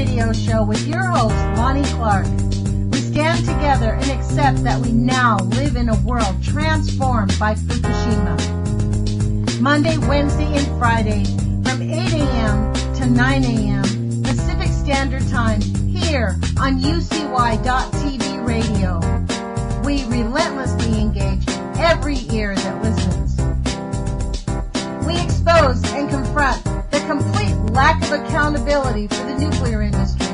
radio show with your host, Lonnie Clark. We stand together and accept that we now live in a world transformed by Fukushima. Monday, Wednesday, and Friday from 8 a.m. to 9 a.m. Pacific Standard Time here on UCY.TV radio. We relentlessly engage every ear that listens. We expose and confront the complete lack of accountability for the nuclear industry.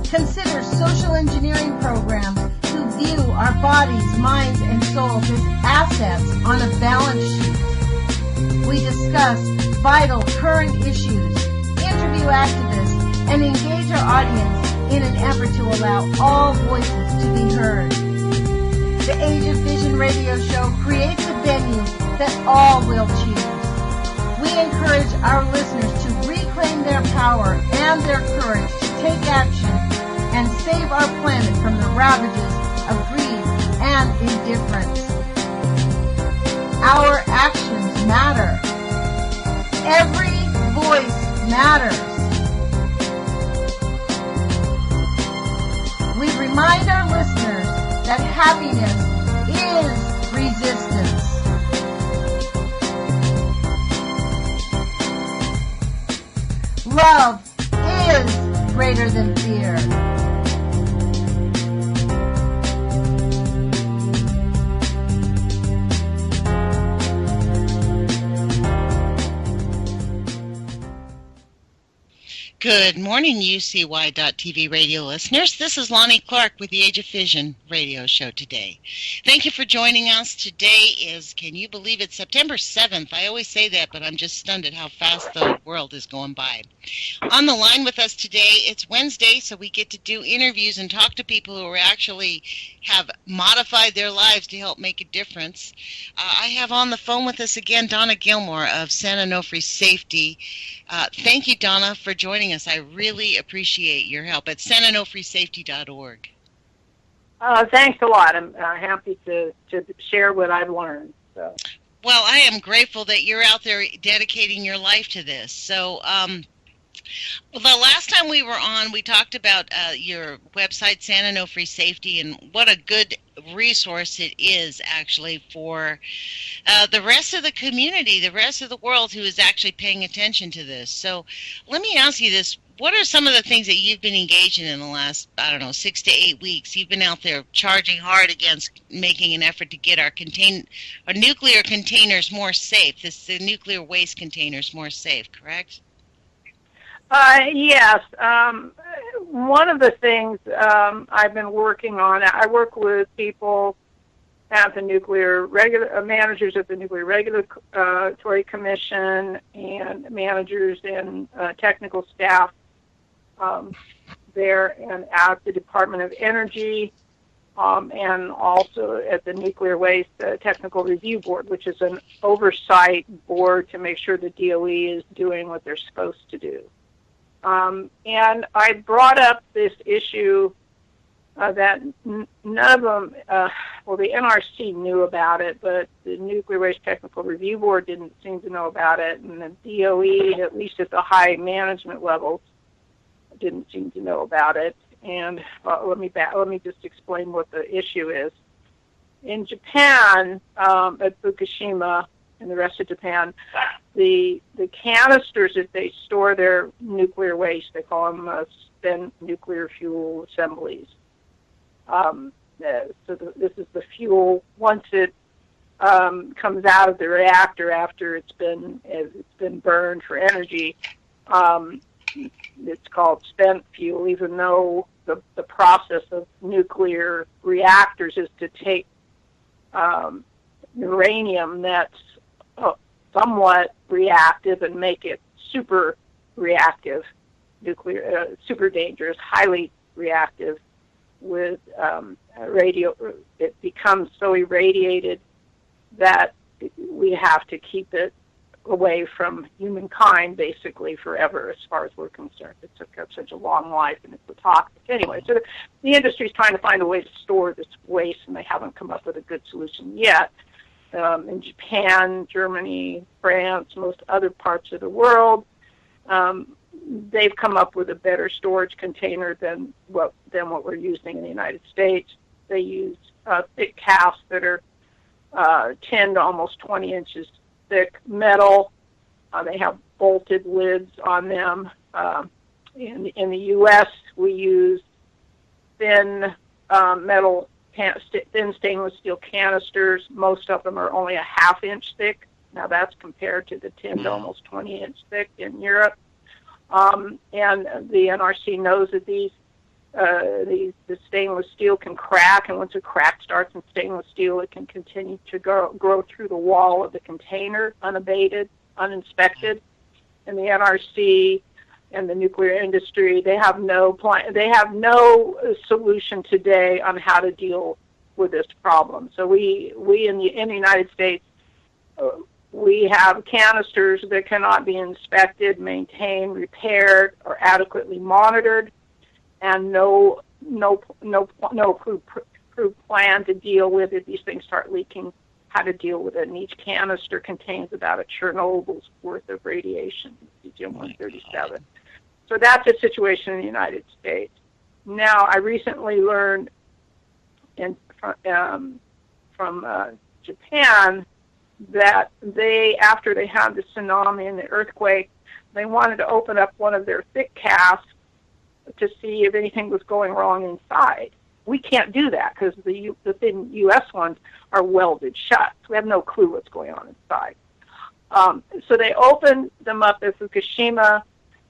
Consider social engineering programs who view our bodies, minds, and souls as assets on a balance sheet. We discuss vital current issues, interview activists, and engage our audience in an effort to allow all voices to be heard. The Age of Fission radio show creates a venue that all will choose. We encourage our listeners to reclaim their power and their courage to take action and save our planet from the ravages of greed and indifference. Our actions matter. Every voice matters. We remind our listeners that happiness is resistance. Love is greater than fear. Good morning, UCY.TV radio listeners. This is Lonnie Clark with the Age of Fission radio show today. Thank you for joining us. Today is, can you believe it, September 7th. I always say that, but I'm just stunned at how fast the world is going by. On the line with us today, it's Wednesday, so we get to do interviews and talk to people who are actually have modified their lives to help make a difference. I have on the phone with us again Donna Gilmore of Onofre Safety. Thank you, Donna, for joining us. I really appreciate your help at onofresafety.org. Thanks a lot. I'm happy to share what I've learned. So. Well, I am grateful that you're out there dedicating your life to this. So the last time we were on, we talked about your website, Onofre Safety, and what a good resource it is actually for the rest of the community, the rest of the world who is actually paying attention to this. So let me ask you this. What are some of the things that you've been engaged in the last, 6 to 8 weeks? You've been out there charging hard against making an effort to get our nuclear containers more safe, the nuclear waste containers more safe, correct? Yes. One of the things I've been working on, I work with people at the managers at the Nuclear Regulatory Commission and managers and technical staff there and at the Department of Energy and also at the Nuclear Waste Technical Review Board, which is an oversight board to make sure the DOE is doing what they're supposed to do. And I brought up this issue that none of them, the NRC knew about it, but the Nuclear Waste Technical Review Board didn't seem to know about it, and the DOE, at least at the high management levels, didn't seem to know about it. And let me just explain what the issue is. In Japan, at Fukushima, and the rest of Japan, the canisters that they store their nuclear waste, they call them spent nuclear fuel assemblies. This is the fuel once it comes out of the reactor after it's been burned for energy. It's called spent fuel, even though the process of nuclear reactors is to take uranium that's somewhat reactive and make it super reactive, super dangerous, highly reactive with it becomes so irradiated that we have to keep it away from humankind basically forever as far as we're concerned. It took up such a long life and it's a toxic. Anyway, so the industry's trying to find a way to store this waste and they haven't come up with a good solution yet. In Japan, Germany, France, most other parts of the world, they've come up with a better storage container than what we're using in the United States. They use thick casts that are 10 to almost 20 inches thick metal. They have bolted lids on them. In the U.S., we use thin metal, thin stainless steel canisters. Most of them are only a half-inch thick. Now that's compared to the 10 to almost 20-inch thick in Europe. And the NRC knows that the stainless steel can crack, and once a crack starts in stainless steel, it can continue to grow through the wall of the container, unabated, uninspected. And the NRC and the nuclear industry, they have no plan. They have no solution today on how to deal with this problem. So we in the United States, we have canisters that cannot be inspected, maintained, repaired, or adequately monitored, and no approved plan to deal with it. These things start leaking, how to deal with it. And each canister contains about a Chernobyl's worth of radiation, cesium-137. So that's the situation in the United States. Now, I recently learned from Japan that after they had the tsunami and the earthquake, they wanted to open up one of their thick casts to see if anything was going wrong inside. We can't do that because the thin U.S. ones are welded shut. So we have no clue what's going on inside. So they opened them up at Fukushima.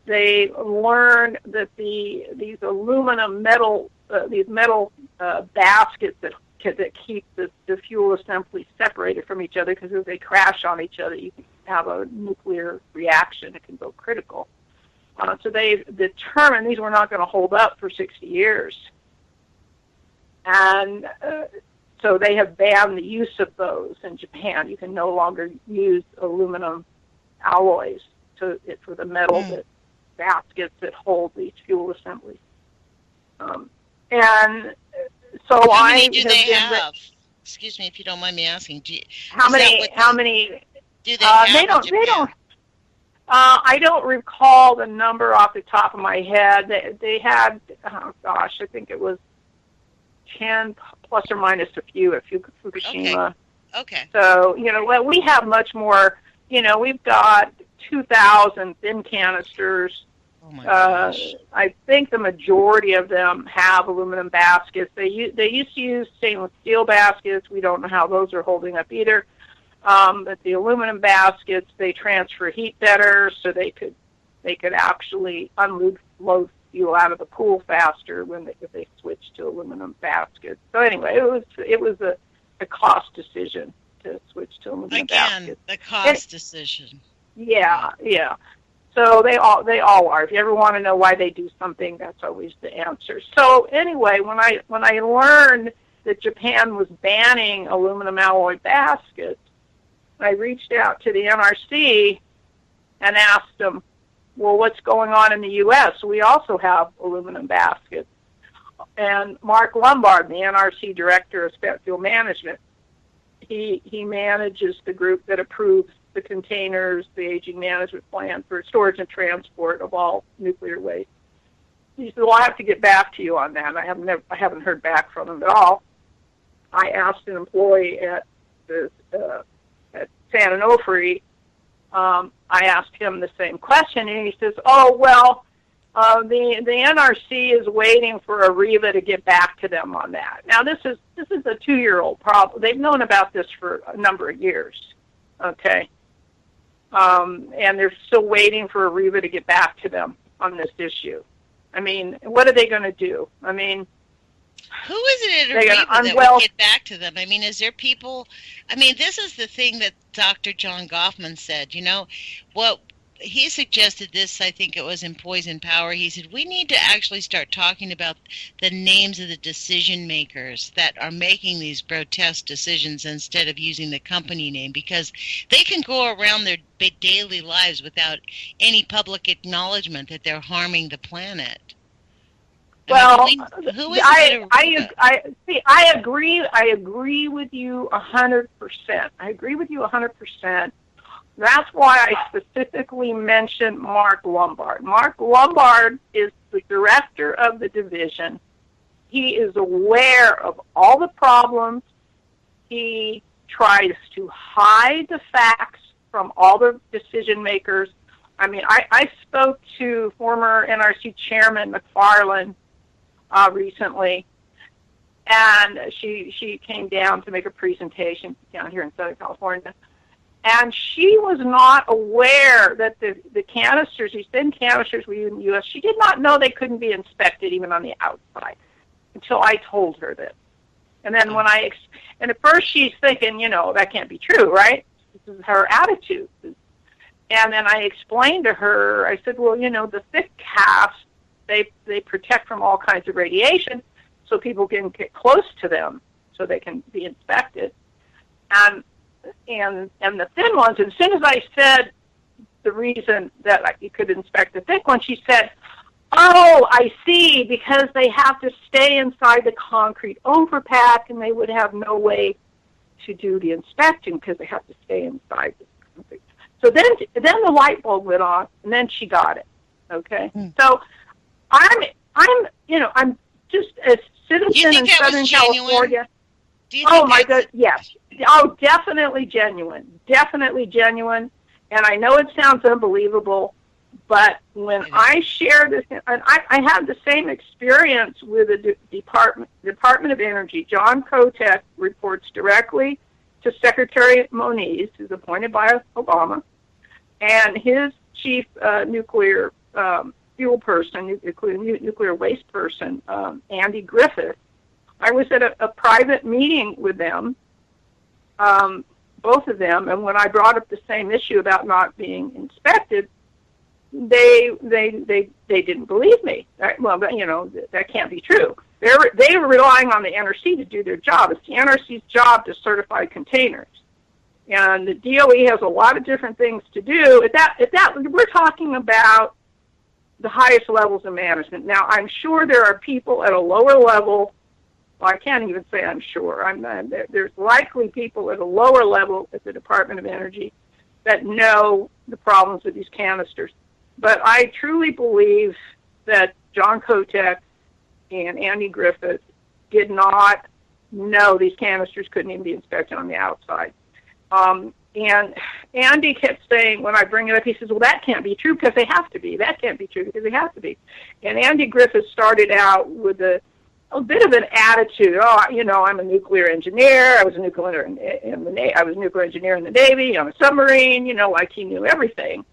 They learned that these aluminum metal baskets that keep the fuel assembly separated from each other, because if they crash on each other, you can have a nuclear reaction. It can go critical. So they determined these were not going to hold up for 60 years. And so they have banned the use of those in Japan. You can no longer use aluminum alloys for the metal baskets that hold these fuel assemblies. And so how many do they have? Excuse me, if you don't mind me asking. How many? Do they have? They don't. I don't recall the number off the top of my head. They had, I think it was 10 plus or minus a few at Fukushima. Okay. So, we have much more. We've got 2,000 thin canisters. Oh my gosh. I think the majority of them have aluminum baskets. They used to use stainless steel baskets. We don't know how those are holding up either. But the aluminum baskets, they transfer heat better, so they could actually unload fuel out of the pool faster if they switched to aluminum baskets. So anyway, it was a cost decision to switch to aluminum baskets. Again, the cost decision. Yeah. So they all are. If you ever want to know why they do something, that's always the answer. So anyway, when I learned that Japan was banning aluminum alloy baskets, I reached out to the NRC and asked them, well, what's going on in the U.S.? We also have aluminum baskets. And Mark Lombard, the NRC Director of Spent Fuel Management, he manages the group that approves the containers, the aging management plan for storage and transport of all nuclear waste. He said, well, I have to get back to you on that. I haven't heard back from him at all. I asked an employee at San Onofre, I asked him the same question, and he says, the NRC is waiting for AREVA to get back to them on that. Now, this is a 2-year-old problem. They've known about this for a number of years, okay? And they're still waiting for AREVA to get back to them on this issue. I mean, what are they going to do? I mean, who is it at AREVA that would get back to them? I mean, is there people? I mean, this is the thing that Dr. John Goffman said. What he suggested this, I think it was in Poison Power. He said, we need to actually start talking about the names of the decision makers that are making these grotesque decisions instead of using the company name, because they can go around their daily lives without any public acknowledgement that they're harming the planet. Well, who is I agree with you 100%. I agree with you 100%. That's why I specifically mentioned Mark Lombard. Mark Lombard is the director of the division. He is aware of all the problems. He tries to hide the facts from all the decision makers. I mean, I spoke to former NRC Chairman McFarland recently, and she came down to make a presentation down here in Southern California. And she was not aware that the canisters, these thin canisters we use in the U.S., she did not know they couldn't be inspected even on the outside until I told her this. And then and at first she's thinking, that can't be true, right? This is her attitude. And then I explained to her, I said, well, the thick casts, they protect from all kinds of radiation so people can get close to them so they can be inspected. And the thin ones, as soon as I said the reason that you could inspect the thick ones, she said, oh, I see, because they have to stay inside the concrete overpack and they would have no way to do the inspection because they have to stay inside the concrete. So then the light bulb went on, and then she got it. Okay? So I'm just a citizen in Southern California. Oh my God, yes. Oh, definitely genuine. Definitely genuine. And I know it sounds unbelievable, but when I share this, and I have the same experience with the Department of Energy. John Kotek reports directly to Secretary Moniz, who's appointed by Obama, and his chief nuclear fuel person, nuclear waste person, Andy Griffith. I was at a private meeting with them, both of them, and when I brought up the same issue about not being inspected, they didn't believe me. Well, that can't be true. They were relying on the NRC to do their job. It's the NRC's job to certify containers, and the DOE has a lot of different things to do. At that we're talking about the highest levels of management. Now, I'm sure there are people at a lower level. Well, I can't even say I'm sure. There's likely people at a lower level at the Department of Energy that know the problems with these canisters. But I truly believe that John Kotek and Andy Griffith did not know these canisters couldn't even be inspected on the outside. And Andy kept saying, when I bring it up, he says, well, that can't be true because they have to be. That can't be true because they have to be. And Andy Griffith started out with a bit of an attitude. Oh, I'm a nuclear engineer. I was a nuclear engineer in the Navy, on a submarine. Like he knew everything.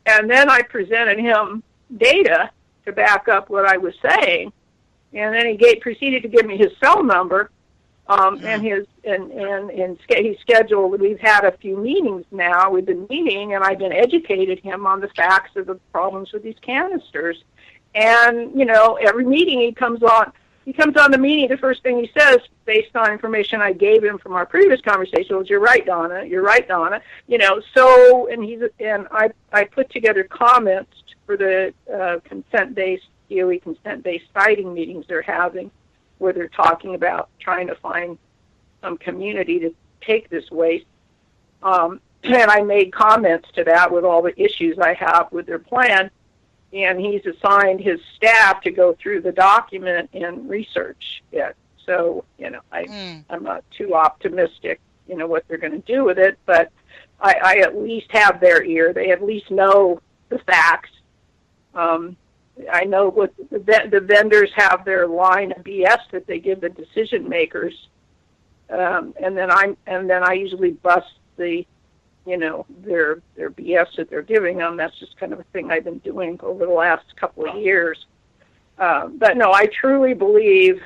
And then I presented him data to back up what I was saying, and then he proceeded to give me his cell number, and he scheduled. We've had a few meetings now. We've been meeting, and I've been educated him on the facts of the problems with these canisters. And every meeting he comes on the meeting, the first thing he says, based on information I gave him from our previous conversation, was, "You're right, Donna. You're right, Donna." So, and I put together comments for the DOE consent-based siting meetings they're having, where they're talking about trying to find some community to take this waste. And I made comments to that with all the issues I have with their plan. And he's assigned his staff to go through the document and research it. So, I'm not too optimistic, what they're going to do with it, but I at least have their ear. They at least know the facts. I know what the vendors have their line of BS that they give the decision makers, and then I usually bust the their BS that they're giving them. That's just kind of a thing I've been doing over the last couple of years. But no, I truly believe,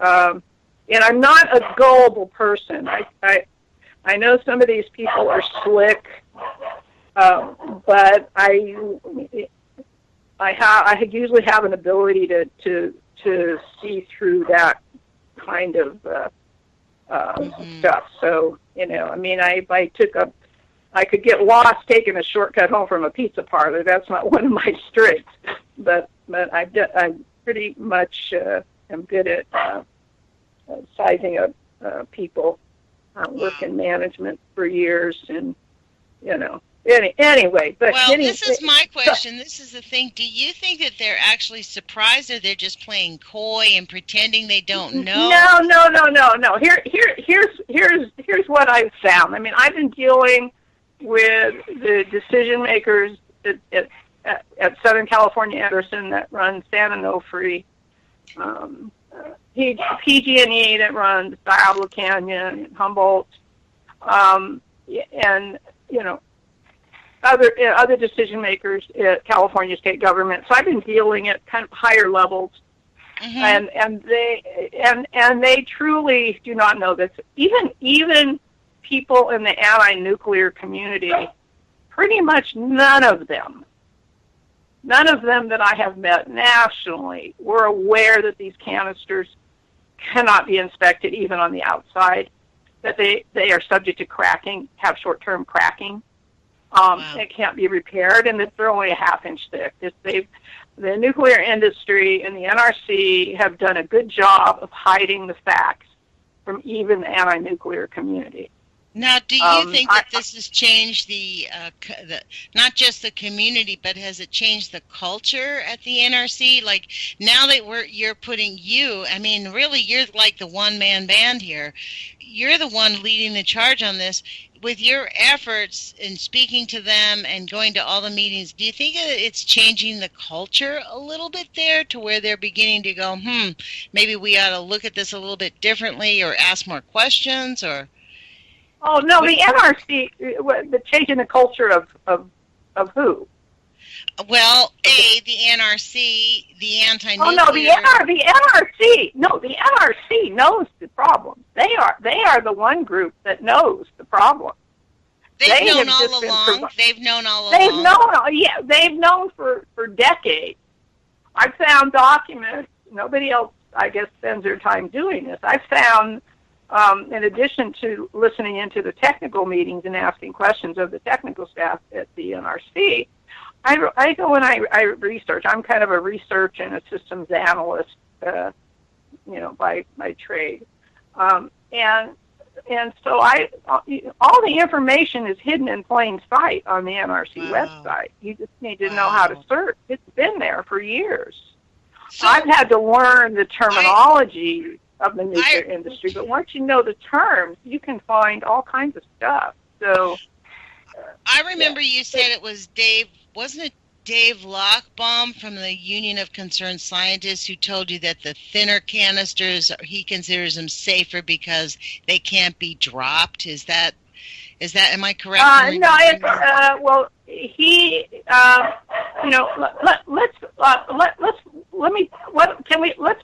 and I'm not a gullible person. I know some of these people are slick, but I usually have an ability to see through that kind of stuff. So I could get lost taking a shortcut home from a pizza parlor. That's not one of my strengths, but I pretty much am good at sizing up people. I work in management for years, and Anyway, but well, this is my question. This is the thing. Do you think that they're actually surprised, or they're just playing coy and pretending they don't know? No. Here's what I've found. I mean, I've been dealing with the decision makers at Southern California Edison that runs San Onofre, PG&E that runs Diablo Canyon, Humboldt, and other decision makers at California state government. So I've been dealing at kind of higher levels, and they truly do not know this. Even people in the anti-nuclear community, pretty much none of them that I have met nationally were aware that these canisters cannot be inspected even on the outside, that they are subject to cracking, have short-term cracking. Wow. It can't be repaired, and they're only a half-inch thick. The nuclear industry and the NRC have done a good job of hiding the facts from even the anti-nuclear community. Now, do you think that this has changed the not just the community, but has it changed the culture at the NRC? Like, now that really, you're like the one-man band here. You're the one leading the charge on this. With your efforts in speaking to them and going to all the meetings, do you think that it's changing the culture a little bit there to where they're beginning to go, maybe we ought to look at this a little bit differently or ask more questions, or... Oh, no, the NRC, the changing the culture of who? Well, the NRC, the anti-nuclear... Oh, no, the NRC knows the problem. They are the one group that knows the problem. They've known all along. They've known for decades. I've found documents. Nobody else, I guess, spends their time doing this. I've found... in addition to listening into the technical meetings and asking questions of the technical staff at the NRC, I go and I research. I'm kind of a research and a systems analyst, by trade, and so all the information is hidden in plain sight on the NRC website. You just need to know how to search. It's been there for years. So I've had to learn the terminology of the nuclear industry, but once you know the terms, you can find all kinds of stuff. So I remember you said it was Dave, wasn't it Dave Lochbaum from the Union of Concerned Scientists, who told you that the thinner canisters, he considers them safer because they can't be dropped? Is that am I correct? No, well, he, let's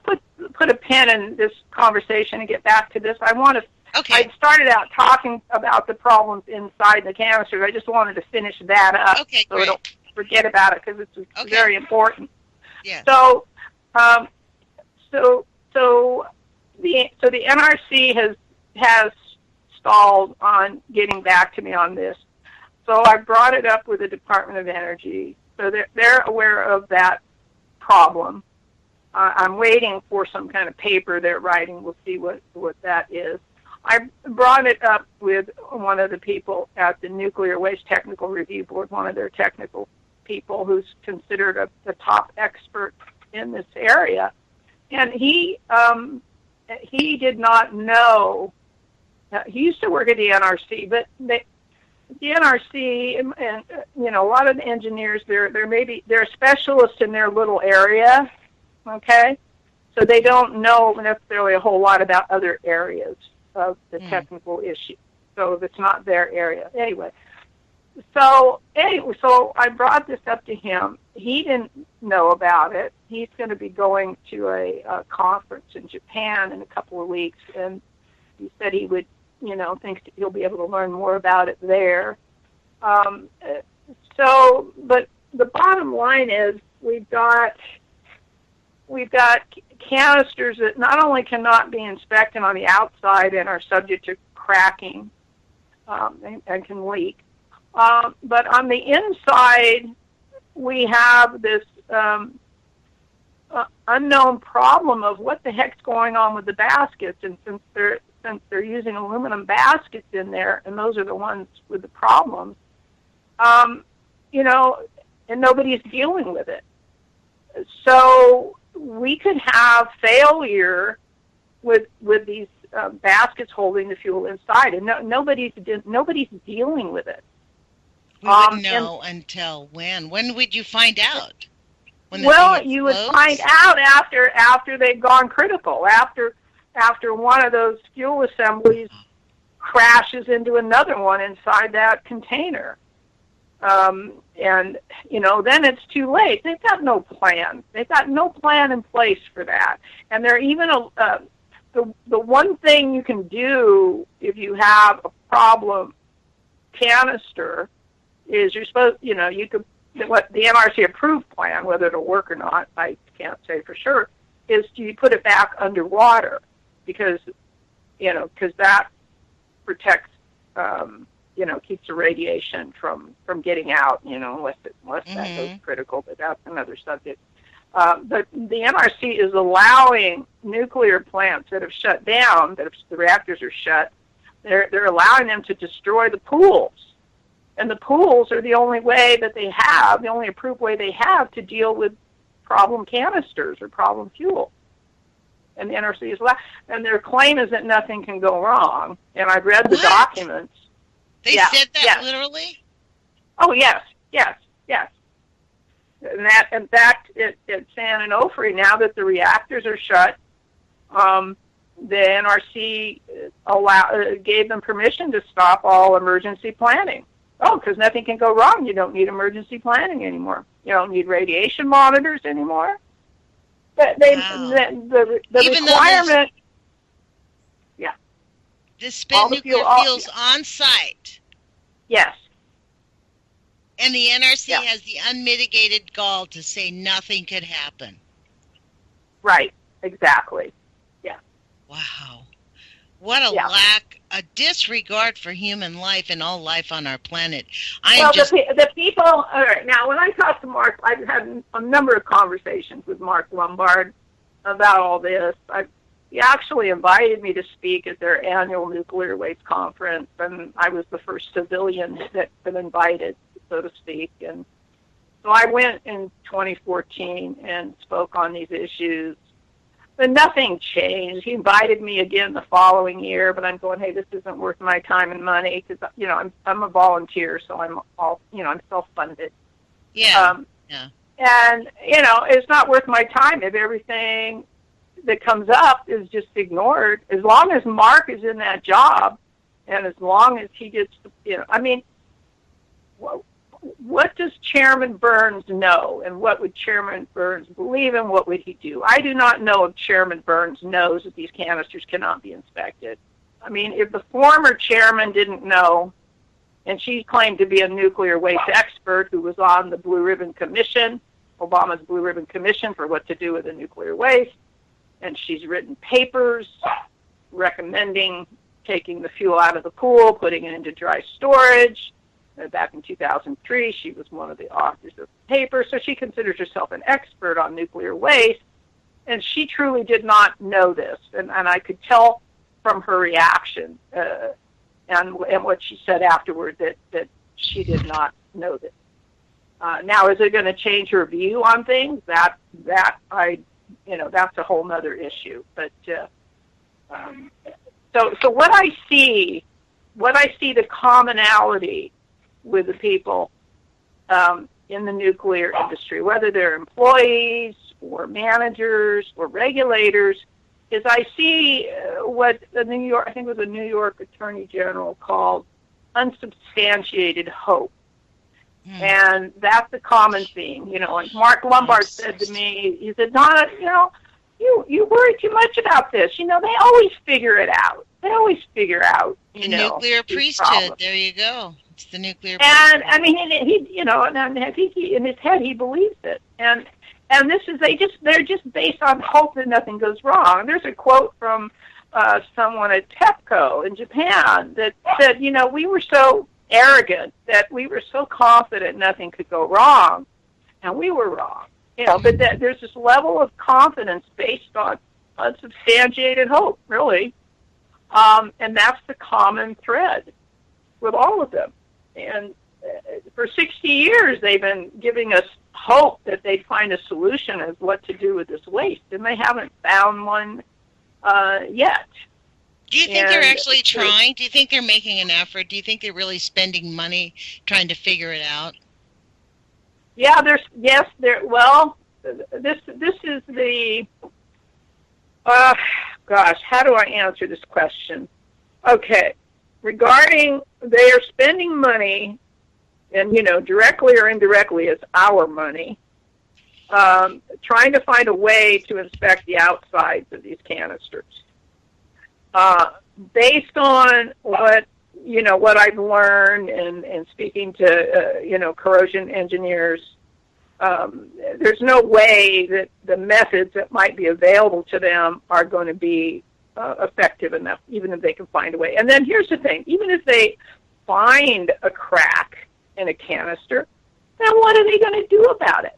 put a pin in this conversation and get back to this. Okay. I started out talking about the problems inside the canisters. I just wanted to finish that up, okay, so I don't forget about it, because it's very important. Yeah. So the NRC has stalled on getting back to me on this. So I brought it up with the Department of Energy. So they're aware of that problem. I'm waiting for some kind of paper they're writing. We'll see what that is. I brought it up with one of the people at the Nuclear Waste Technical Review Board, one of their technical people who's considered the top expert in this area. And he did not know. He used to work at the NRC, but the NRC and a lot of the engineers, they're specialists in their little area, okay? So they don't know necessarily a whole lot about other areas of the technical issue. So it's not their area. Anyway, so I brought this up to him. He didn't know about it. He's going to be going to a conference in Japan in a couple of weeks, and he said he would, thinks he'll be able to learn more about it there. But the bottom line is we've got canisters that not only cannot be inspected on the outside and are subject to cracking and can leak, but on the inside we have this unknown problem of what the heck's going on with the baskets. And since they're using aluminum baskets in there, and those are the ones with the problems, you know, and nobody's dealing with it. So we could have failure with these baskets holding the fuel inside, and nobody's dealing with it. We wouldn't know until when? When would you find out? Well, you would find out after they've gone critical, after one of those fuel assemblies crashes into another one inside that container. And, you know, then it's too late. They've got no plan. They've got no plan in place for that. And they're even the one thing you can do if you have a problem canister is you're supposed, you know, you could, what the NRC approved plan, whether it'll work or not, I can't say for sure, is you put it back underwater because, you know, because that protects, you know, keeps the radiation from getting out, you know, unless that goes critical, but that's another subject. But the NRC is allowing nuclear plants that have shut down, that if the reactors are shut, they're allowing them to destroy the pools. And the pools are the only way that they have, the only approved way they have to deal with problem canisters or problem fuel. And the NRC is allowed, and their claim is that nothing can go wrong. And I've read the documents. They said that literally? Oh, yes. And that, in fact, at San Onofre, now that the reactors are shut, the NRC gave them permission to stop all emergency planning. Oh, because nothing can go wrong. You don't need emergency planning anymore. You don't need radiation monitors anymore. But the requirement... The spent nuclear fuel's on site. Yes. And the NRC has the unmitigated gall to say nothing could happen. Right, exactly. Yeah. Wow. What a lack, a disregard for human life and all life on our planet. The people, all right, now when I talk to Mark, I've had a number of conversations with Mark Lombard about all this. He actually invited me to speak at their annual nuclear waste conference, and I was the first civilian that's been invited, so to speak. And so I went in 2014 and spoke on these issues, but nothing changed. He invited me again the following year, but I'm going, hey, this isn't worth my time and money because, you know, I'm a volunteer, so I'm self-funded. Yeah. And, you know, it's not worth my time if everything that comes up is just ignored. As long as Mark is in that job, and as long as he gets, you know, I mean, what does Chairman Burns know, and what would Chairman Burns believe, and what would he do? I do not know if Chairman Burns knows that these canisters cannot be inspected. I mean, if the former chairman didn't know, and she claimed to be a nuclear waste expert who was on the Blue Ribbon Commission, Obama's Blue Ribbon Commission for what to do with the nuclear waste, and she's written papers recommending taking the fuel out of the pool, putting it into dry storage. Back in 2003, she was one of the authors of the paper, so she considers herself an expert on nuclear waste, and she truly did not know this, and I could tell from her reaction and what she said afterward that she did not know this. Now, is it going to change her view on things? That that's a whole other issue. But so what I see the commonality with the people in the nuclear industry, whether they're employees or managers or regulators, is I see what the New York Attorney General called unsubstantiated hope. And that's the common theme, you know. Like Mark Lombard said to me, he said, Donna, you know, you worry too much about this. You know, they always figure it out. They always figure out, the nuclear priesthood. There you go. It's the nuclear priesthood. And I mean, he, you know, and I think in his head he believes it. And this is they're just based on hope that nothing goes wrong. There's a quote from someone at TEPCO in Japan that said, you know, we were so arrogant that we were so confident nothing could go wrong, and we were wrong. You know, but there's this level of confidence based on unsubstantiated hope, really, and that's the common thread with all of them. And for 60 years, they've been giving us hope that they'd find a solution as what to do with this waste, and they haven't found one yet. Do you think they're actually trying? Do you think they're making an effort? Do you think they're really spending money trying to figure it out? Yeah, well, this is the, how do I answer this question? Okay, regarding they are spending money, and, directly or indirectly, it's our money, trying to find a way to inspect the outsides of these canisters. Based on what I've learned and speaking to, corrosion engineers, there's no way that the methods that might be available to them are going to be effective enough, even if they can find a way. And then here's the thing, even if they find a crack in a canister, then what are they going to do about it?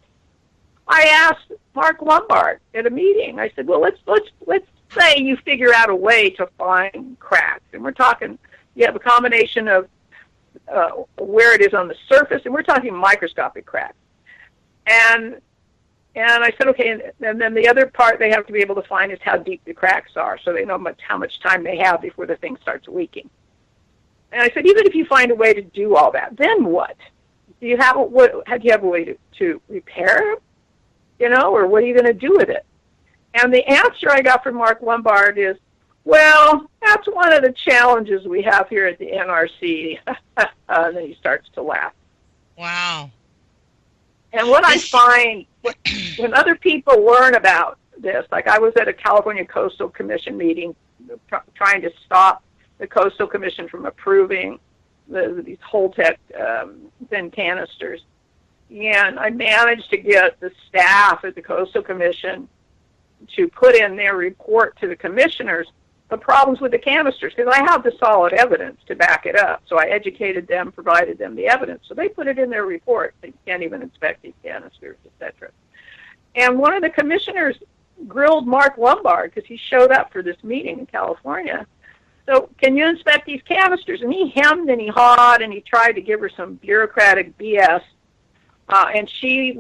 I asked Mark Lombard at a meeting, I said, well, let's say you figure out a way to find cracks, and we're talking, you have a combination of where it is on the surface, and we're talking microscopic cracks. And I said, okay, and then the other part they have to be able to find is how deep the cracks are, so they know how much time they have before the thing starts leaking. And I said, even if you find a way to do all that, then what? Do you have a way to repair it, or what are you going to do with it? And the answer I got from Mark Lombard is, well, that's one of the challenges we have here at the NRC. And then he starts to laugh. Wow. And what I find, when other people learn about this, like I was at a California Coastal Commission meeting trying to stop the Coastal Commission from approving these Holtec thin canisters. And I managed to get the staff at the Coastal Commission to put in their report to the commissioners the problems with the canisters, because I have the solid evidence to back it up. So I educated them, provided them the evidence. So they put it in their report. They can't even inspect these canisters, etc. And one of the commissioners grilled Mark Lombard, because he showed up for this meeting in California. So can you inspect these canisters? And he hemmed and he hawed and he tried to give her some bureaucratic BS. And she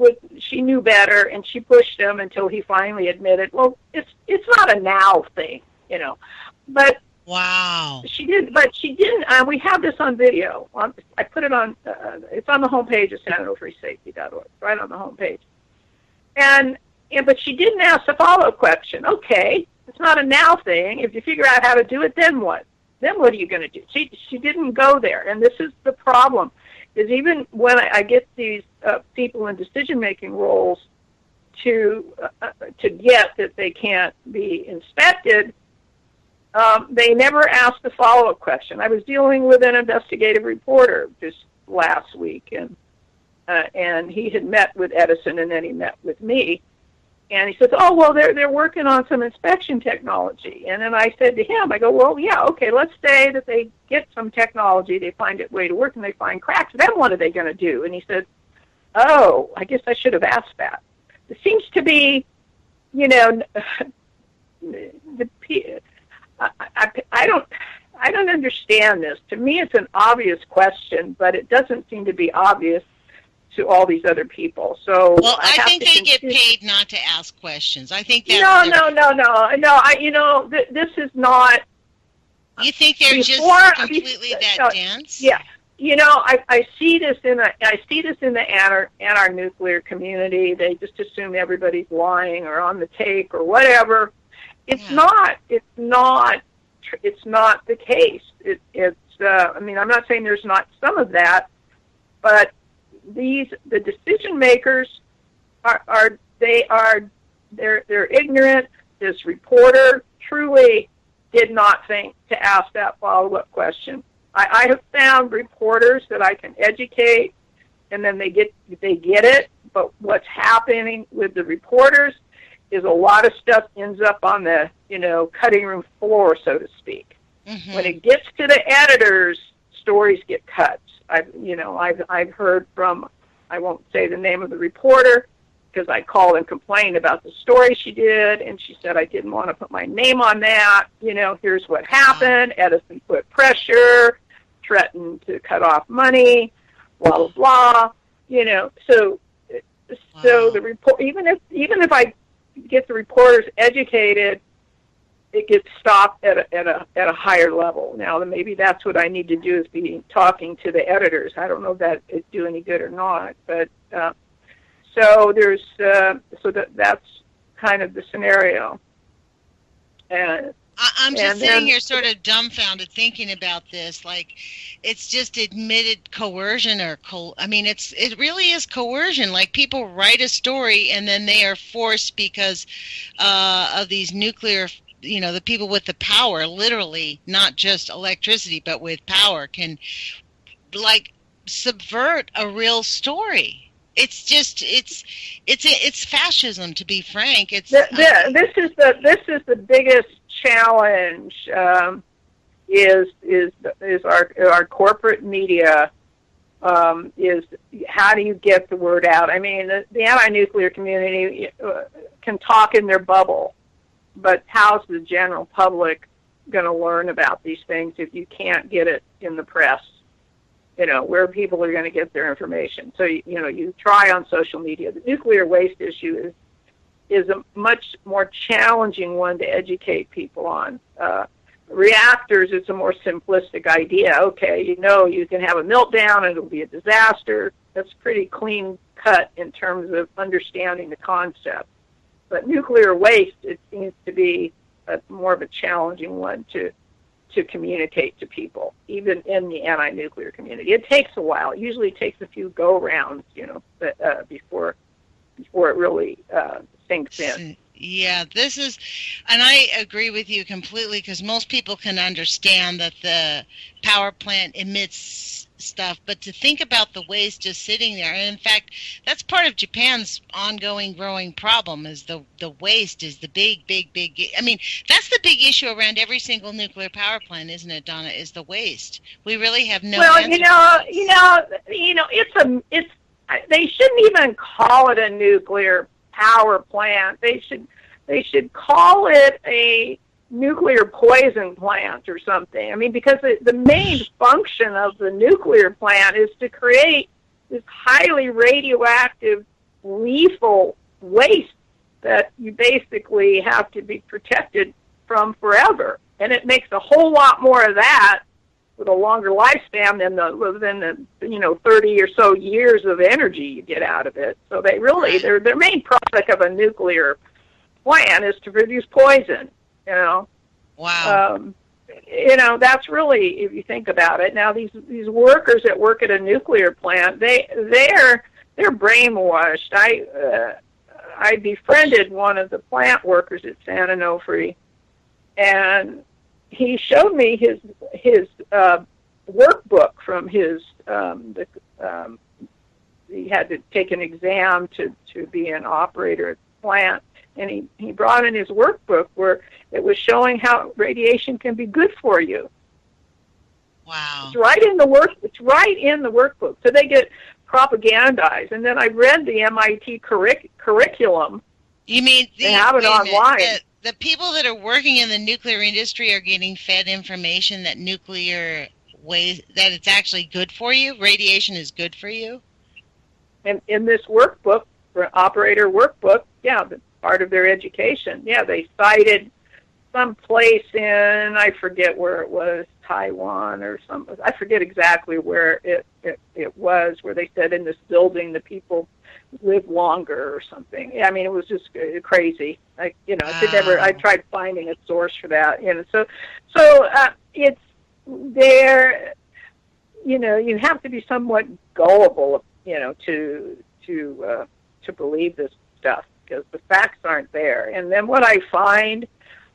knew better, and she pushed him until he finally admitted, well, it's not a now thing, But wow, she did. But she didn't. We have this on video. I put it on. It's on the homepage of Onofresafety.org, right on the homepage. But she didn't ask the follow-up question. Okay, it's not a now thing. If you figure out how to do it, then what? Then what are you going to do? She didn't go there, and this is the problem. Is even when I get these people in decision-making roles to get that they can't be inspected, they never ask the follow-up question. I was dealing with an investigative reporter this last week, and he had met with Edison, and then he met with me. And he says, oh, well, they're working on some inspection technology. And then I said to him, I go, well, yeah, okay, let's say that they get some technology, they find a way to work, and they find cracks. Then what are they going to do? And he said, oh, I guess I should have asked that. It seems to be, I don't understand this. To me, it's an obvious question, but it doesn't seem to be obvious to all these other people. So well, I think they get paid not to ask questions. I think that's no. This is not. You think they're just completely dense? Yeah. I see this in the anti-nuclear community. They just assume everybody's lying or on the take or whatever. It's not. It's not the case. I'm not saying there's not some of that, but the decision makers are they're ignorant. This reporter truly did not think to ask that follow-up question. I have found reporters that I can educate, and then they get it. But what's happening with the reporters is a lot of stuff ends up on the cutting room floor, so to speak. Mm-hmm. When it gets to the editors, stories get cut. I've heard from, I won't say the name of the reporter, because I called and complained about the story she did, and she said I didn't want to put my name on that. Here's what happened. Edison put pressure, threatened to cut off money. blah blah blah. So the report, even if I get the reporters educated, it gets stopped at a higher level. Now, maybe that's what I need to do, is be talking to the editors. I don't know if that it do any good or not, but so that's kind of the scenario. And I'm just sitting here sort of dumbfounded thinking about this. Like, it's just admitted coercion, or it really is coercion. Like, people write a story and then they are forced, because of these nuclear, the people with the power, literally, not just electricity, but with power, can like subvert a real story. It's just it's fascism, to be frank. This is the biggest challenge, is our corporate media, is how do you get the word out? I mean, the anti-nuclear community can talk in their bubble, but how's the general public going to learn about these things if you can't get it in the press? Where people are going to get their information. So, you try on social media. The nuclear waste issue is a much more challenging one to educate people on. Reactors, it's a more simplistic idea. Okay, you can have a meltdown and it'll be a disaster. That's pretty clean cut in terms of understanding the concept. But nuclear waste, it seems to be more of a challenging one to communicate to people, even in the anti-nuclear community. It takes a while. It usually takes a few go-rounds, before it really sinks in. Yeah, and I agree with you completely, because most people can understand that the power plant emits stuff, but to think about the waste just sitting there, and in fact, that's part of Japan's ongoing growing problem, is the waste is the big, that's the big issue around every single nuclear power plant, isn't it, Donna, is the waste. We really have no answer. They shouldn't even call it a nuclear power plant. They should call it a nuclear poison plant or something. I mean, because the main function of the nuclear plant is to create this highly radioactive, lethal waste that you basically have to be protected from forever. And it makes a whole lot more of that with a longer lifespan than the 30 or so years of energy you get out of it. So they really, their main product of a nuclear plant is to produce poison. Wow. That's really, if you think about it. Now, these workers that work at a nuclear plant, they're brainwashed. I befriended one of the plant workers at San Onofre, and he showed me his workbook from his. He had to take an exam to be an operator at the plant. And he brought in his workbook where it was showing how radiation can be good for you. Wow! It's right in the workbook. So they get propagandized. And then I read the MIT curriculum. You mean they have it online? The people that are working in the nuclear industry are getting fed information that nuclear waste, that it's actually good for you. Radiation is good for you. And in this workbook, operator workbook, part of their education. Yeah, they cited some place in, I forget where it was, Taiwan or something. I forget exactly where it was, where they said in this building the people live longer or something. I mean, it was just crazy. I tried finding a source for that. So it's there. You have to be somewhat gullible, to believe this stuff, because the facts aren't there. And then what I find,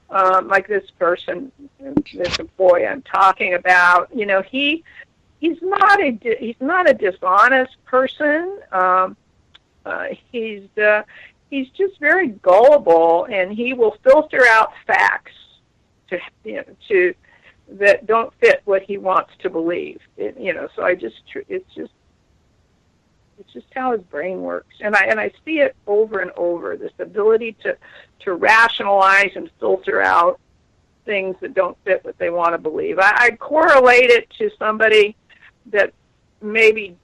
like this person, this boy I'm talking about, he's not a dishonest person. He's just very gullible, and he will filter out facts to that don't fit what he wants to believe. So it's just how his brain works, and I see it over and over. This ability to rationalize and filter out things that don't fit what they want to believe. I correlate it to somebody that maybe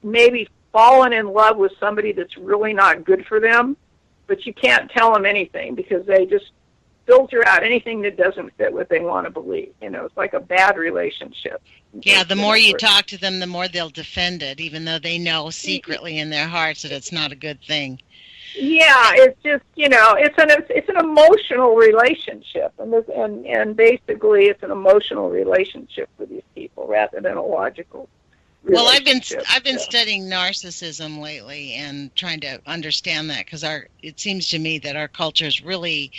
maybe fallen in love with somebody that's really not good for them, but you can't tell them anything because they just filter out anything that doesn't fit what they want to believe. It's like a bad relationship. Yeah, the more you talk to them, the more they'll defend it, even though they know secretly in their hearts that it's not a good thing. Yeah, it's just it's an emotional relationship, and basically it's an emotional relationship with these people rather than a logical. Well, I've been studying narcissism lately and trying to understand that because it seems to me that our culture is really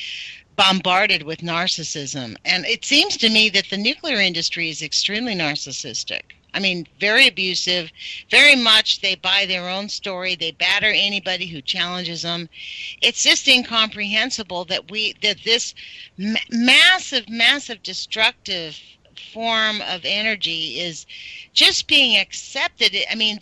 bombarded with narcissism, and it seems to me that the nuclear industry is extremely narcissistic. I mean, very abusive, very much they buy their own story, they batter anybody who challenges them. It's just incomprehensible that this massive destructive form of energy is just being accepted. I mean,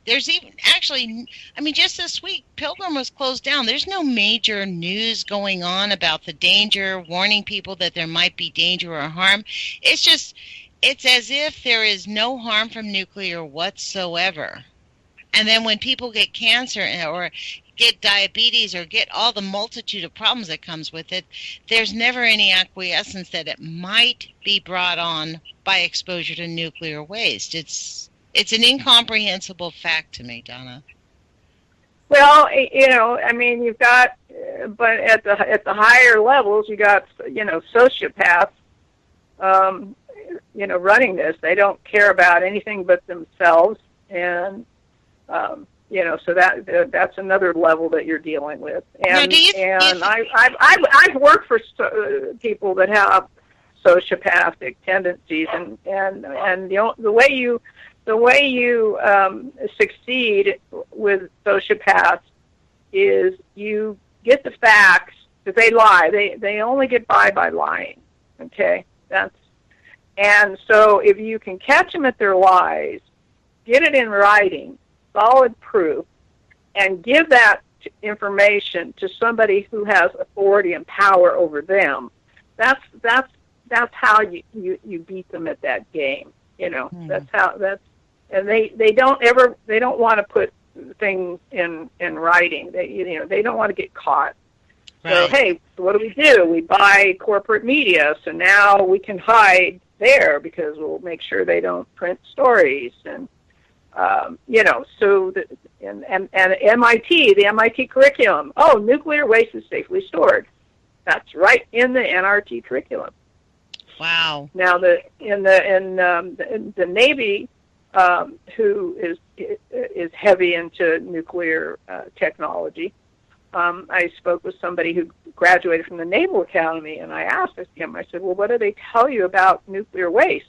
there's even actually, just this week, Pilgrim was closed down. There's no major news going on about the danger, warning people that there might be danger or harm. It's as if there is no harm from nuclear whatsoever. And then when people get cancer or get diabetes or get all the multitude of problems that comes with it, there's never any acquiescence that it might be brought on by exposure to nuclear waste. It's an incomprehensible fact to me, Donna. Well, you've got, but at the higher levels, you got, sociopaths, running this. They don't care about anything but themselves, and so that's another level that you're dealing with. And I've worked for people that have sociopathic tendencies, and the way you succeed with sociopaths is you get the facts, because they lie. They only get by lying. Okay, and so if you can catch them at their lies, get it in writing, solid proof, and give that information to somebody who has authority and power over them, that's how you beat them at that game. That's and they don't want to put things in writing. They don't want to get caught. Right. So hey, what do? We buy corporate media, so now we can hide there because we'll make sure they don't print stories, and and MIT, the MIT curriculum. Oh, nuclear waste is safely stored. That's right in the NRT curriculum. Wow. Now in the Navy, who is heavy into nuclear technology. I spoke with somebody who graduated from the Naval Academy, and I asked him, I said, well, what do they tell you about nuclear waste?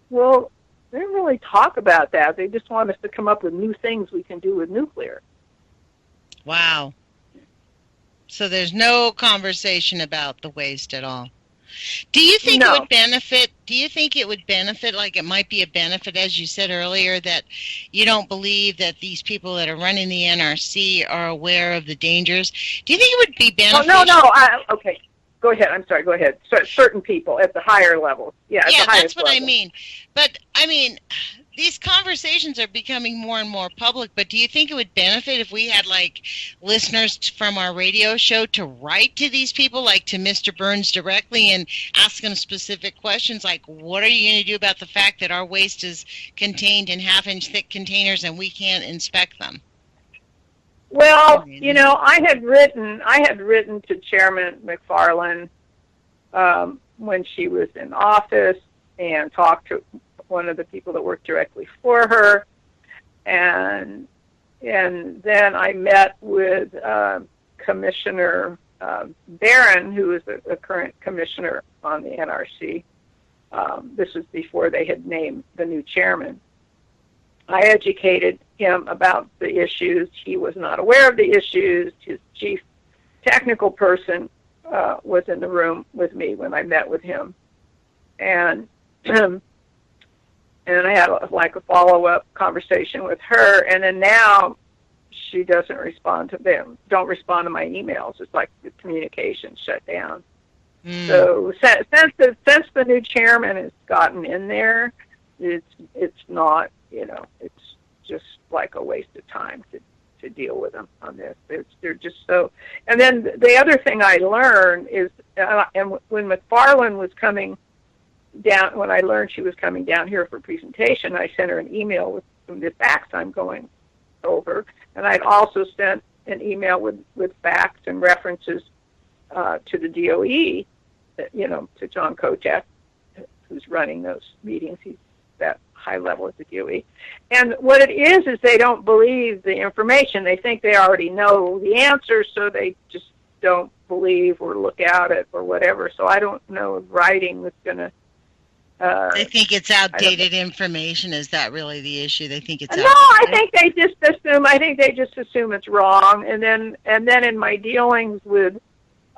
Well, they didn't really talk about that. They just want us to come up with new things we can do with nuclear. Wow. So there's no conversation about the waste at all. Do you think it would benefit? Do you think it would benefit, like it might be a benefit, as you said earlier, that you don't believe that these people that are running the NRC are aware of the dangers? Do you think it would be beneficial? Oh, no. Okay. Go ahead. I'm sorry. Go ahead. Certain people at the higher levels. Yeah, that's what level. I mean. But, these conversations are becoming more and more public, but do you think it would benefit if we had, listeners from our radio show to write to these people, to Mr. Burns directly and ask them specific questions, like, what are you going to do about the fact that our waste is contained in half-inch thick containers and we can't inspect them? Well, I had written to Chairman McFarland when she was in office and talked to one of the people that worked directly for her, and then I met with Commissioner Barron, who is a current commissioner on the NRC. This was before they had named the new chairman. I educated him about the issues. He was not aware of the issues. His chief technical person was in the room with me when I met with him, and I had a follow-up conversation with her, and then now she doesn't respond to them. Don't respond to my emails. It's like the communication shut down. So since the new chairman has gotten in there, it's not, just like a waste of time to deal with them on this. They're just so. And then the other thing I learned is, and when McFarland was coming down, when I learned she was coming down here for a presentation, I sent her an email with some of the facts I'm going over, and I'd also sent an email with facts and references to the DOE, to John Kochak, who's running those meetings. He's that high level at the DOE. And what it is they don't believe the information. They think they already know the answer, so they just don't believe or look at it or whatever. So I don't know if writing was going to... They think it's outdated information. Is that really the issue? They think it's no. outdated? I think they just assume it's wrong. And then in my dealings with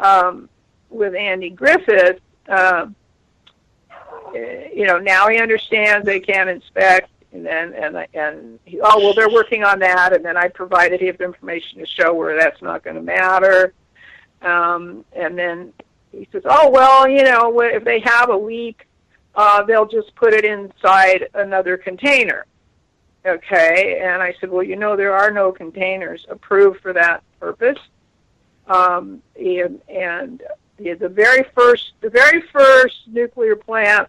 Andy Griffith, now he understands they can't inspect, and he, they're working on that. And then I provided him information to show where that's not going to matter. And then he says, if they have a leak, they'll just put it inside another container. Okay, and I said, there are no containers approved for that purpose. And the very first nuclear plant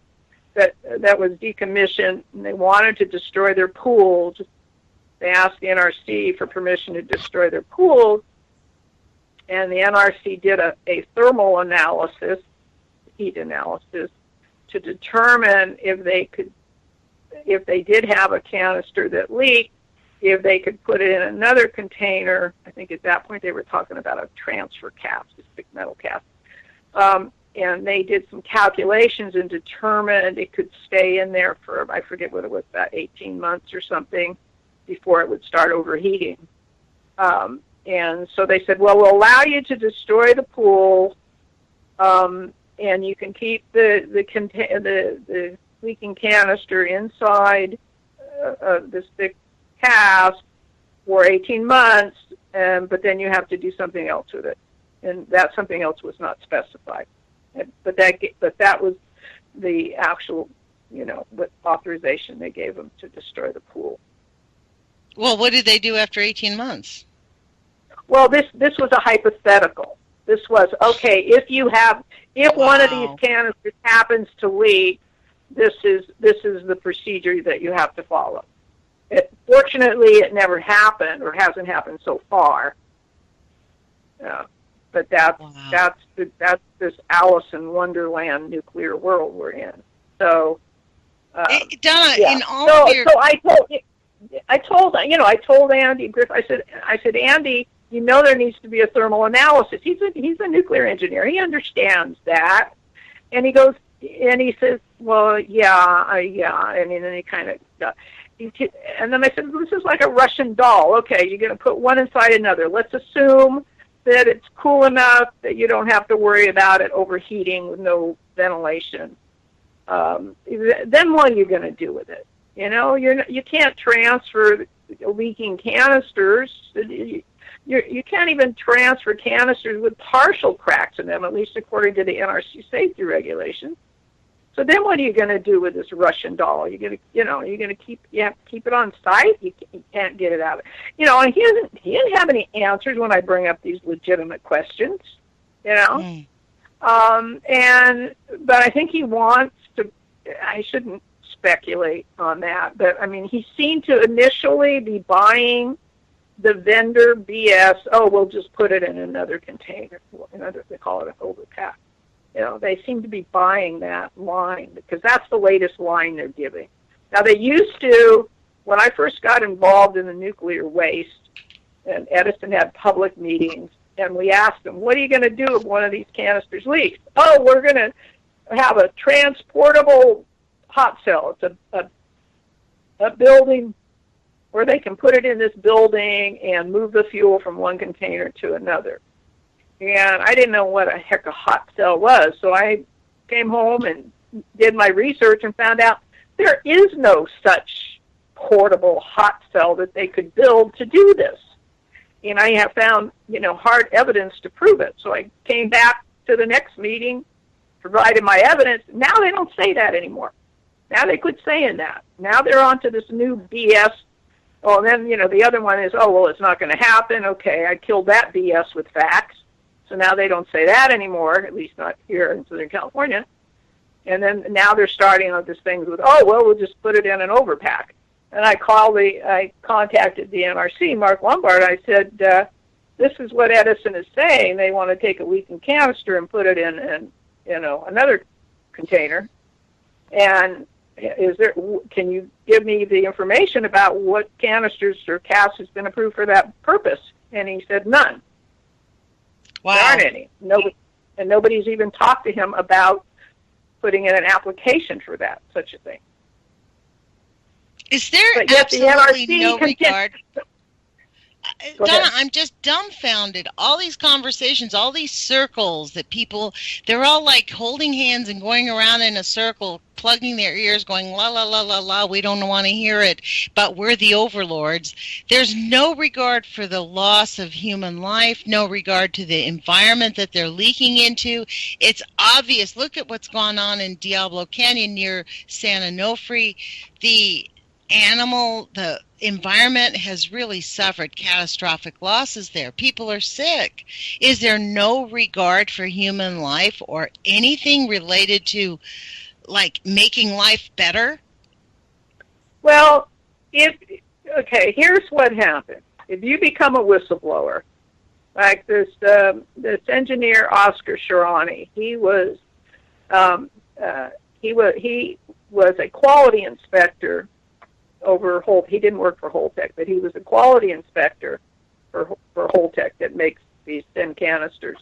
that was decommissioned, and they wanted to destroy their pool. They asked the NRC for permission to destroy their pools, and the NRC did a thermal analysis, heat analysis, to determine if they did have a canister that leaked, if they could put it in another container. I think at that point they were talking about a transfer cask, this big metal cask. And they did some calculations and determined it could stay in there for, I forget what it was, about 18 months or something before it would start overheating. And so they said, we'll allow you to destroy the pool, and you can keep the leaking canister inside this thick cask for 18 months, but then you have to do something else with it. And that something else was not specified. But that was the actual, what authorization they gave them to destroy the pool. Well, what did they do after 18 months? Well, this was a hypothetical. This was, okay, if one of these canisters happens to leak, this is the procedure that you have to follow. Fortunately, it never happened, or hasn't happened so far. But that's this Alice in Wonderland nuclear world we're in. So, Donna, yeah. in all of your... So I told Andy Griff. I said, Andy, there needs to be a thermal analysis. He's a nuclear engineer. He understands that, and he says, well, yeah, and then he kind of. And then I said, this is like a Russian doll. Okay, you're going to put one inside another. Let's assume that it's cool enough that you don't have to worry about it overheating with no ventilation. Then what are you going to do with it? You can't transfer leaking canisters. You can't even transfer canisters with partial cracks in them, at least according to the NRC safety regulations. So then what are you going to do with this Russian doll? You're going to keep it on site? You can't get it out. And he didn't have any answers when I bring up these legitimate questions, but I think he wants to, I shouldn't speculate on that, but I mean, he seemed to initially be buying the vendor BS, we'll just put it in another container. They call it an overpack. They seem to be buying that line because that's the latest line they're giving. Now, they used to, when I first got involved in the nuclear waste, and Edison had public meetings, and we asked them, what are you going to do if one of these canisters leaks? We're going to have a transportable hot cell. It's a building where they can put it in this building and move the fuel from one container to another. And I didn't know what a heck a hot cell was, so I came home and did my research and found out there is no such portable hot cell that they could build to do this. And I have found, hard evidence to prove it. So I came back to the next meeting, provided my evidence. Now they don't say that anymore. Now they quit saying that. Now they're on to this new BS Oh, and then, the other one is, oh, well, it's not going to happen. Okay, I killed that BS with facts. So now they don't say that anymore, at least not here in Southern California. And then now they're starting on this thing with, oh, well, we'll just put it in an overpack. And I contacted the NRC, Mark Lombard. I said, this is what Edison is saying. They want to take a leaking canister and put it in another container. And can you give me the information about what canisters or casts has been approved for that purpose? And he said none. Wow. There aren't any. Nobody's even talked to him about putting in an application for such a thing. Is there absolutely no regard? Donna, I'm just dumbfounded. All these conversations, all these circles that people, they're all like holding hands and going around in a circle, plugging their ears, going, la, la, la, la, la, we don't want to hear it, but we're the overlords. There's no regard for the loss of human life, no regard to the environment that they're leaking into. It's obvious. Look at what's gone on in Diablo Canyon near San Onofre. The environment has really suffered catastrophic losses there. People are sick. Is there no regard for human life or anything related to, like, making life better? Well, here's what happens. If you become a whistleblower, like this engineer Oscar Sharani, he was a quality inspector over Holt. He didn't work for Holtec, but he was a quality inspector for Holtec that makes these thin canisters,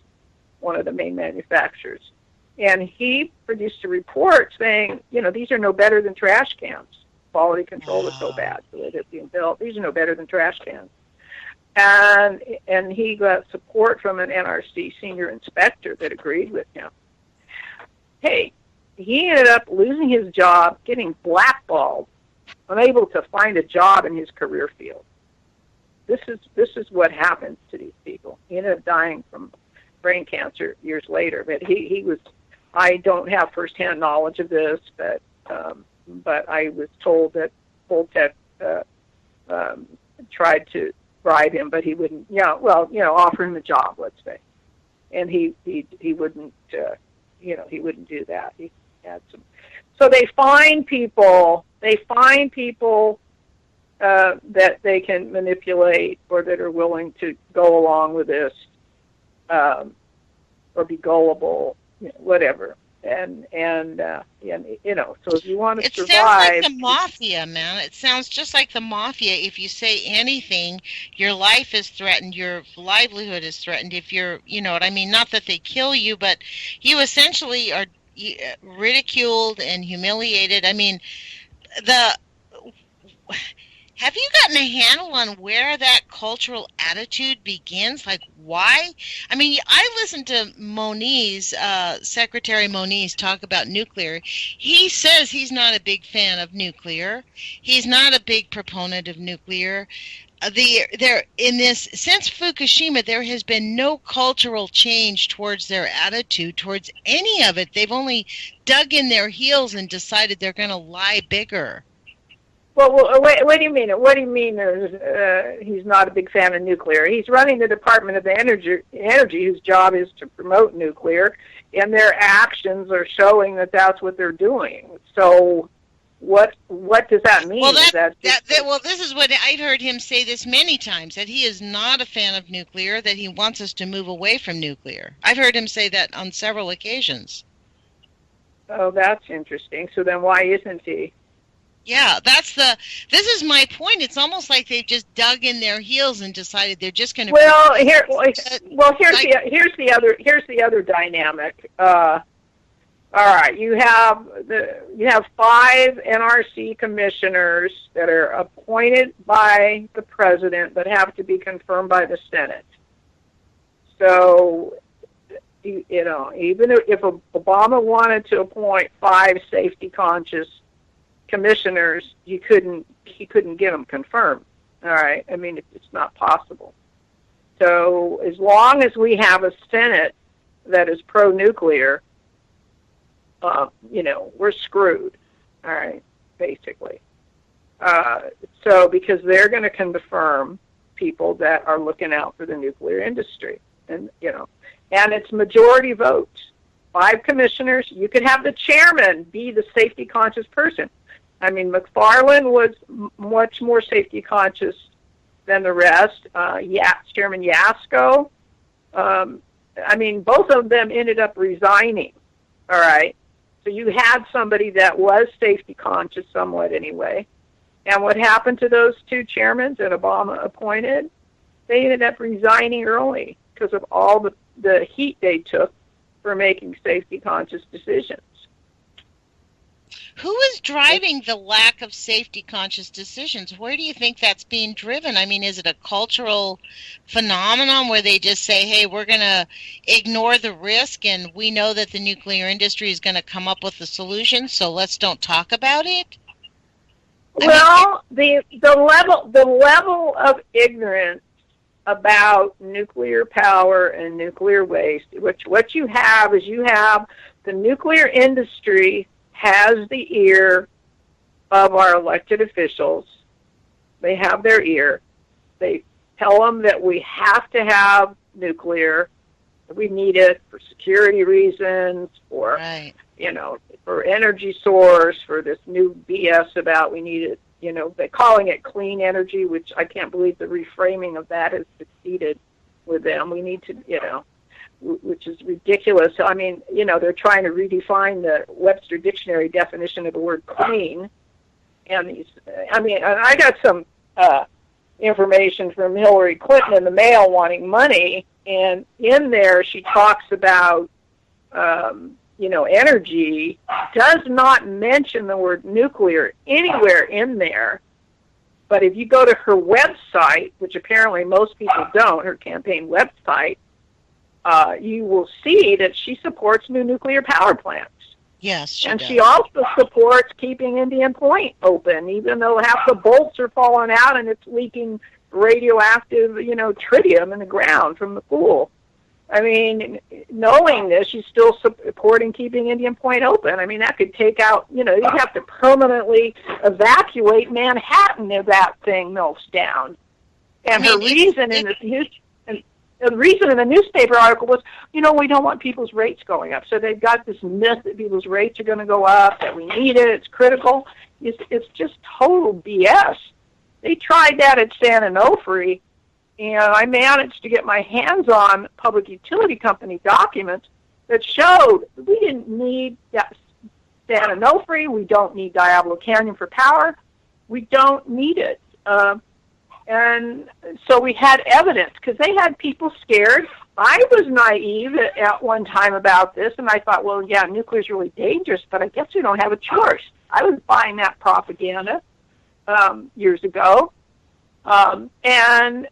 one of the main manufacturers. And he produced a report saying, these are no better than trash cans. Quality control is so bad, so they're being built. These are no better than trash cans. And he got support from an NRC senior inspector that agreed with him. Hey, he ended up losing his job, getting blackballed, unable to find a job in his career field. This is what happens to these people. He ended up dying from brain cancer years later. But he was. I don't have firsthand knowledge of this, but I was told that Holtec tried to bribe him, but he wouldn't. Offer him a job, let's say, and he wouldn't. He wouldn't do that. He had some. So they find people. That they can manipulate or that are willing to go along with this, or be gullible, whatever. And so if you want to survive, it sounds like the mafia, man. It sounds just like the mafia. If you say anything, your life is threatened, your livelihood is threatened. If you're, what I mean, not that they kill you, but you essentially are ridiculed and humiliated. I mean, have you gotten a handle on where that cultural attitude begins? Like, why? I mean, I listened to Moniz, Secretary Moniz, talk about nuclear. He says he's not a big fan of nuclear. He's not a big proponent of nuclear. Since Fukushima, there has been no cultural change towards their attitude towards any of it. They've only dug in their heels and decided they're going to lie bigger. Well, what do you mean? What do you mean he's not a big fan of nuclear? He's running the Department of Energy, whose job is to promote nuclear, and their actions are showing that that's what they're doing. So what does that mean? Well, this is what I've heard him say this many times, that he is not a fan of nuclear, that he wants us to move away from nuclear. I've heard him say that on several occasions. Oh, that's interesting. So then why isn't he? Yeah, this is my point. It's almost like they've just dug in their heels and decided they're just going to. Here's the other dynamic. All right, you have 5 NRC commissioners that are appointed by the president but have to be confirmed by the Senate. So, even if Obama wanted to appoint 5 safety-conscious commissioners, he couldn't get them confirmed. All right, I mean, it's not possible. So as long as we have a Senate that is pro-nuclear, we're screwed. All right, basically. So because they're going to confirm people that are looking out for the nuclear industry, and and it's majority votes. 5 commissioners. You could have the chairman be the safety conscious person. I mean, McFarland was much more safety conscious than the rest. Chairman Yasko. I mean, both of them ended up resigning. All right. So you had somebody that was safety conscious somewhat anyway. And what happened to those 2 chairmen that Obama appointed? They ended up resigning early because of all the heat they took for making safety conscious decisions. Who is driving the lack of safety conscious decisions? Where do you think that's being driven? I mean, is it a cultural phenomenon where they just say, hey, we're going to ignore the risk and we know that the nuclear industry is going to come up with a solution, so let's don't talk about it? The level of ignorance about nuclear power and nuclear waste, what you have is the nuclear industry has the ear of our elected officials. They have their ear. They tell them that we have to have nuclear. We need it for security reasons, for for energy source, for this new BS about we need it. They're calling it clean energy, which I can't believe the reframing of that has succeeded with them. We need to, which is ridiculous. I mean, they're trying to redefine the Webster Dictionary definition of the word clean. And I got some information from Hillary Clinton in the mail wanting money, and in there she talks about, energy, does not mention the word nuclear anywhere in there. But if you go to her website, which apparently most people don't, her campaign website, you will see that she supports new nuclear power plants. Yes, she also supports keeping Indian Point open, even though half the bolts are falling out and it's leaking radioactive, tritium in the ground from the pool. I mean, knowing this, she's still supporting keeping Indian Point open. I mean, that could take out, you'd have to permanently evacuate Manhattan if that thing melts down. And the reason in the newspaper article was, we don't want people's rates going up. So they've got this myth that people's rates are going to go up, that we need it, it's critical. It's just total BS. They tried that at San Onofre, and I managed to get my hands on Public Utility Company documents that showed we didn't need San Onofre, we don't need Diablo Canyon for power, we don't need it. And so we had evidence, because they had people scared. I was naive at one time about this, and I thought, well, yeah, nuclear's really dangerous, but I guess we don't have a choice. I was buying that propaganda years ago, and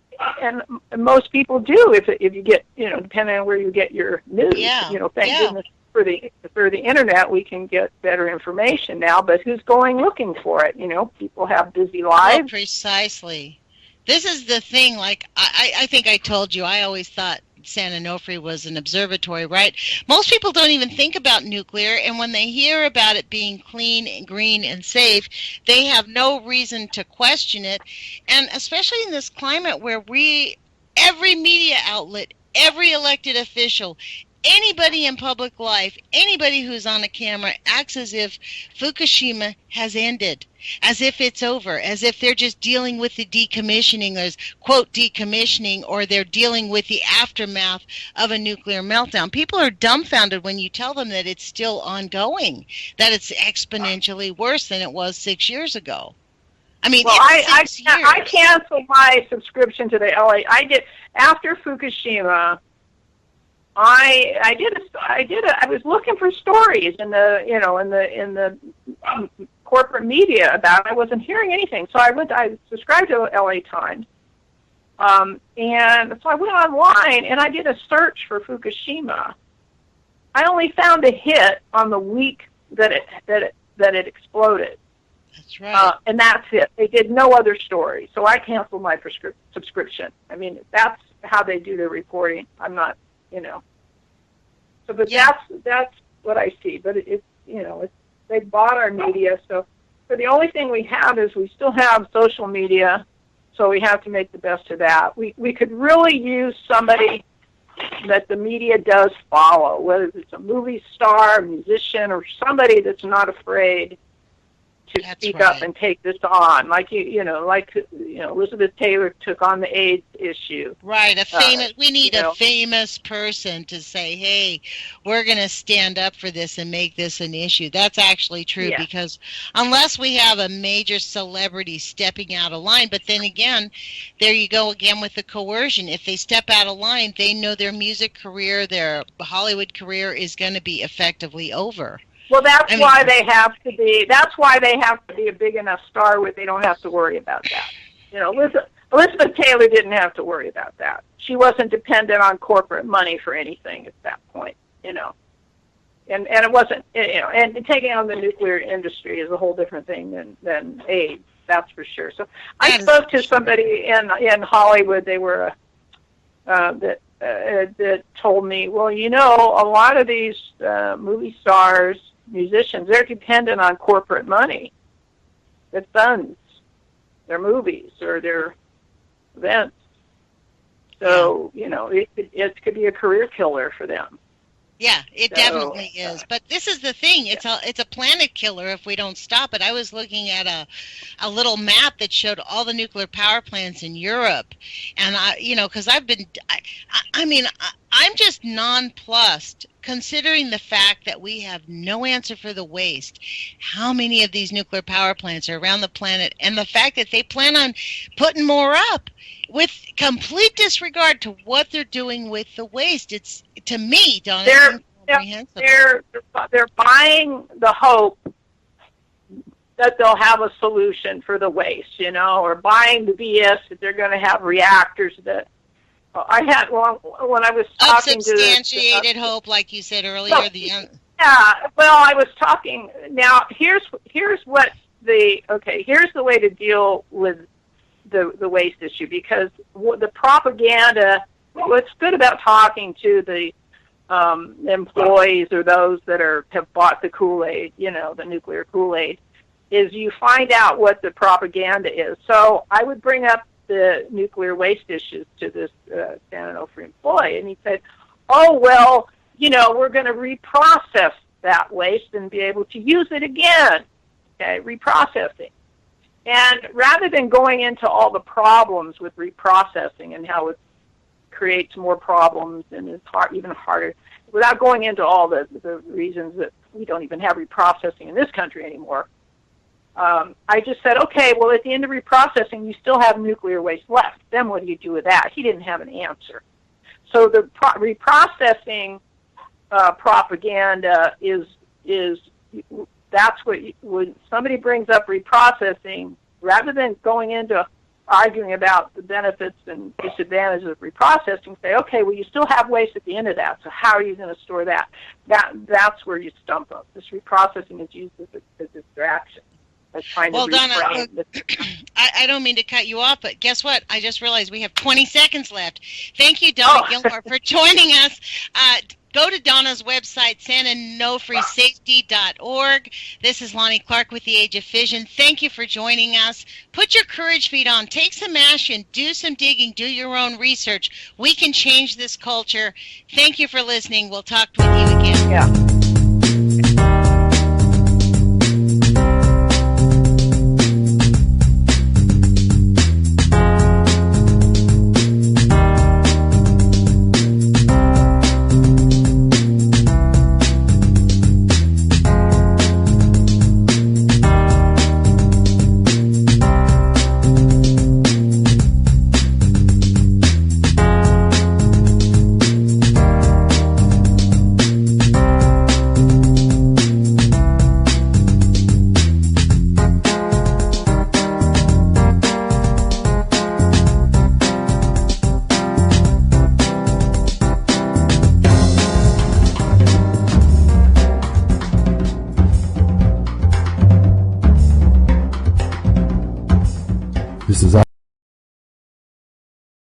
most people do if you get, depending on where you get your news. Thank goodness for the internet, we can get better information now. But who's going looking for it? People have busy lives. Oh, precisely. This is the thing. Like I think I told you, I always thought San Onofre was an observatory, right? Most people don't even think about nuclear, and when they hear about it being clean and green and safe, they have no reason to question it. And especially in this climate where every media outlet, every elected official, anybody in public life, anybody who's on a camera acts as if Fukushima has ended, as if it's over, as if they're just dealing with the decommissioning, as quote decommissioning, or they're dealing with the aftermath of a nuclear meltdown. People are dumbfounded when you tell them that it's still ongoing, that it's exponentially worse than it was 6 years ago. I mean, well, I canceled my subscription to the LA. I did after Fukushima. I was looking for stories in the corporate media about it. I wasn't hearing anything, so I subscribed to LA Times, and so I went online and I did a search for Fukushima. I only found a hit on the week that it exploded. That's right. And that's it. They did no other story, so I canceled my subscription. I mean, that's how they do their reporting. I'm not. But that's what I see. But it's they bought our media, so the only thing we have is we still have social media, so we have to make the best of that. We could really use somebody that the media does follow, whether it's a movie star, a musician, or somebody that's not afraid to speak up and take this on, like Elizabeth Taylor took on the AIDS issue. Right, we need a famous person to say, "Hey, we're going to stand up for this and make this an issue." That's actually true, because unless we have a major celebrity stepping out of line, but then again, there you go again with the coercion. If they step out of line, they know their music career, their Hollywood career is going to be effectively over. Well, that's why they have to be. That's why they have to be a big enough star where they don't have to worry about that. Elizabeth Taylor didn't have to worry about that. She wasn't dependent on corporate money for anything at that point. And it wasn't. And taking on the nuclear industry is a whole different thing than AIDS. That's for sure. So I spoke to somebody in Hollywood. They were that told me, well, a lot of these movie stars, musicians, they're dependent on corporate money that funds their movies or their events. So, it could be a career killer for them. Yeah, it definitely is. But this is the thing. It's a planet killer if we don't stop it. I was looking at a little map that showed all the nuclear power plants in Europe. And, because I'm just nonplussed considering the fact that we have no answer for the waste. How many of these nuclear power plants are around the planet, and the fact that they plan on putting more up with complete disregard to what they're doing with the waste. It's, to me, Donna, incomprehensible. They're buying the hope that they'll have a solution for the waste, or buying the BS that they're going to have reactors that I had when I was talking to unsubstantiated hope, like you said earlier. I was talking. Now here's what here's the way to deal with the waste issue, because the propaganda. What's good about talking to the employees or those that have bought the Kool-Aid, the nuclear Kool-Aid, is you find out what the propaganda is. So I would bring up the nuclear waste issues to this San Onofre employee, and he said, "Oh, well, we're going to reprocess that waste and be able to use it again." Okay, reprocessing. And rather than going into all the problems with reprocessing and how it creates more problems and is even harder, without going into all the reasons that we don't even have reprocessing in this country anymore, I just said, okay, well, at the end of reprocessing, you still have nuclear waste left. Then what do you do with that? He didn't have an answer. So the reprocessing propaganda is that's what when somebody brings up reprocessing, rather than going into arguing about the benefits and disadvantages of reprocessing, say, okay, well, you still have waste at the end of that, so how are you going to store that? That's where you stump up. This reprocessing is used as a distraction. Well, Donna, I don't mean to cut you off, but guess what? I just realized we have 20 seconds left. Thank you, Donna Gilmore, for joining us. Go to Donna's website, onofresafety.org. This is Lonnie Clark with the Age of Fission. Thank you for joining us. Put your courage feet on. Take some action. Do some digging. Do your own research. We can change this culture. Thank you for listening. We'll talk with you again. Yeah.